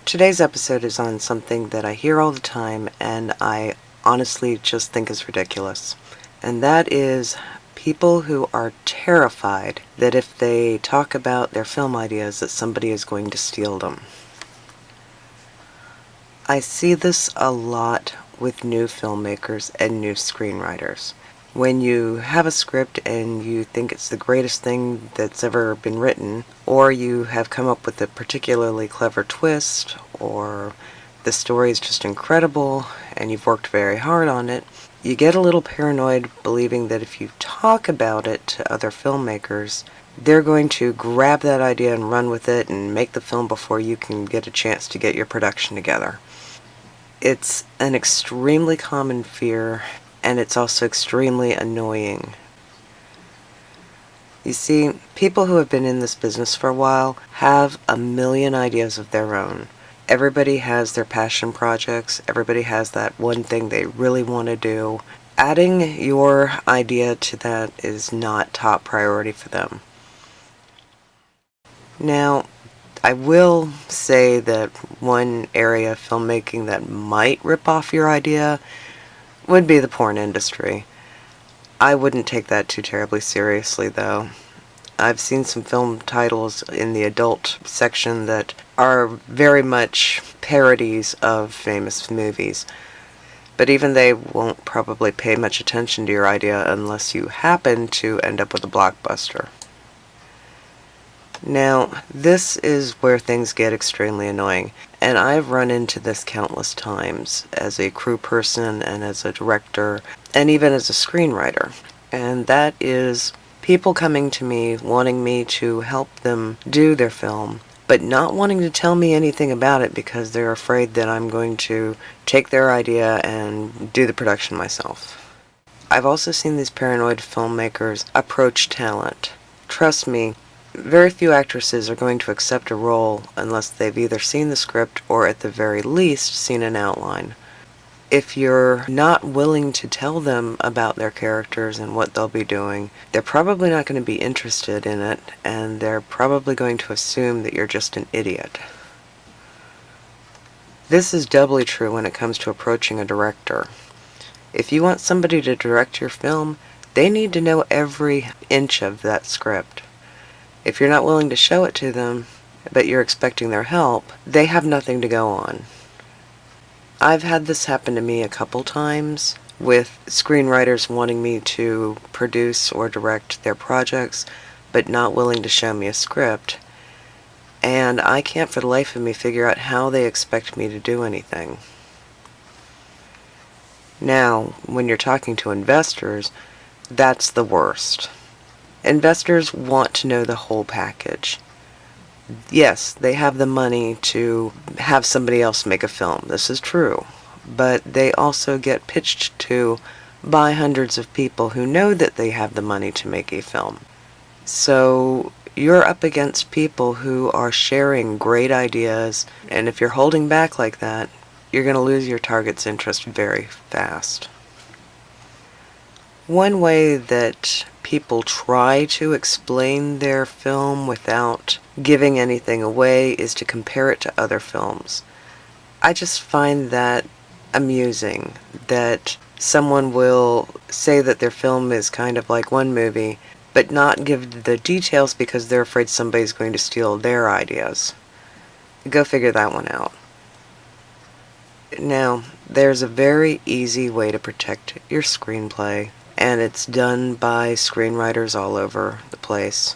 Today's episode is on something that I hear all the time and I honestly just think is ridiculous. And that is people who are terrified that if they talk about their film ideas that somebody is going to steal them. I see this a lot with new filmmakers and new screenwriters. When you have a script and you think it's the greatest thing that's ever been written, or you have come up with a particularly clever twist, or the story is just incredible and you've worked very hard on it, you get a little paranoid believing that if you talk about it to other filmmakers, they're going to grab that idea and run with it and make the film before you can get a chance to get your production together. It's an extremely common fear, and it's also extremely annoying. You see, people who have been in this business for a while have a million ideas of their own. Everybody has their passion projects, everybody has that one thing they really want to do. Adding your idea to that is not top priority for them. Now, I will say that one area of filmmaking that might rip off your idea would be the porn industry. I wouldn't take that too terribly seriously, though. I've seen some film titles in the adult section that are very much parodies of famous movies. But even they won't probably pay much attention to your idea unless you happen to end up with a blockbuster. Now, this is where things get extremely annoying, and I've run into this countless times as a crew person and as a director and even as a screenwriter. And that is people coming to me wanting me to help them do their film, but not wanting to tell me anything about it because they're afraid that I'm going to take their idea and do the production myself. I've also seen these paranoid filmmakers approach talent. Trust me, very few actresses are going to accept a role unless they've either seen the script or at the very least seen an outline. If you're not willing to tell them about their characters and what they'll be doing, they're probably not going to be interested in it, and they're probably going to assume that you're just an idiot. This is doubly true when it comes to approaching a director. If you want somebody to direct your film, they need to know every inch of that script. If you're not willing to show it to them, but you're expecting their help, they have nothing to go on. I've had this happen to me a couple times with screenwriters wanting me to produce or direct their projects, but not willing to show me a script. And I can't for the life of me figure out how they expect me to do anything. Now, when you're talking to investors, that's the worst. Investors want to know the whole package. Yes, they have the money to have somebody else make a film. This is true. But they also get pitched to by hundreds of people who know that they have the money to make a film. So you're up against people who are sharing great ideas, and if you're holding back like that, you're going to lose your target's interest very fast. One way that people try to explain their film without giving anything away is to compare it to other films. I just find that amusing, that someone will say that their film is kind of like one movie, but not give the details because they're afraid somebody's going to steal their ideas. Go figure that one out. Now, there's a very easy way to protect your screenplay, and it's done by screenwriters all over the place.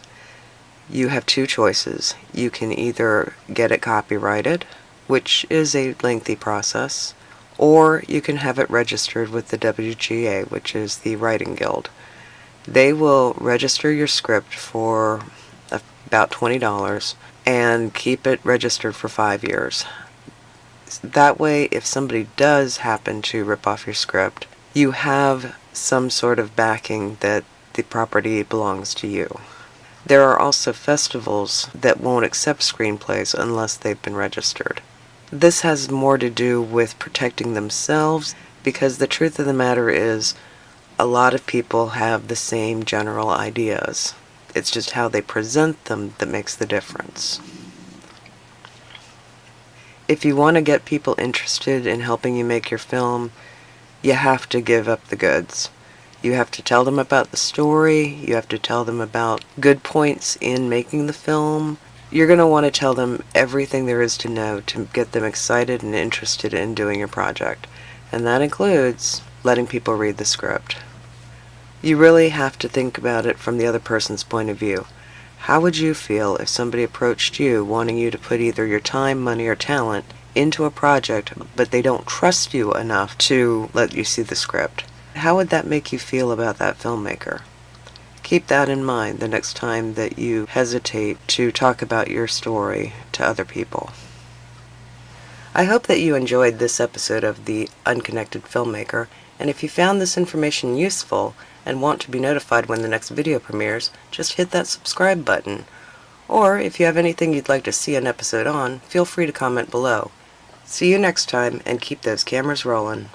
You have two choices. You can either get it copyrighted, which is a lengthy process, or you can have it registered with the WGA, which is the Writing Guild. They will register your script for about $20 and keep it registered for 5 years. That way, if somebody does happen to rip off your script, you have some sort of backing that the property belongs to you. There are also festivals that won't accept screenplays unless they've been registered. This has more to do with protecting themselves because the truth of the matter is a lot of people have the same general ideas. It's just how they present them that makes the difference. If you want to get people interested in helping you make your film, you have to give up the goods. You have to tell them about the story, you have to tell them about good points in making the film. You're going to want to tell them everything there is to know to get them excited and interested in doing your project. And that includes letting people read the script. You really have to think about it from the other person's point of view. How would you feel if somebody approached you wanting you to put either your time, money, or talent into a project, but they don't trust you enough to let you see the script? How would that make you feel about that filmmaker? Keep that in mind the next time that you hesitate to talk about your story to other people. I hope that you enjoyed this episode of the Unconnected Filmmaker, and if you found this information useful and want to be notified when the next video premieres, just hit that subscribe button. Or if you have anything you'd like to see an episode on, feel free to comment below. See you next time, and keep those cameras rolling.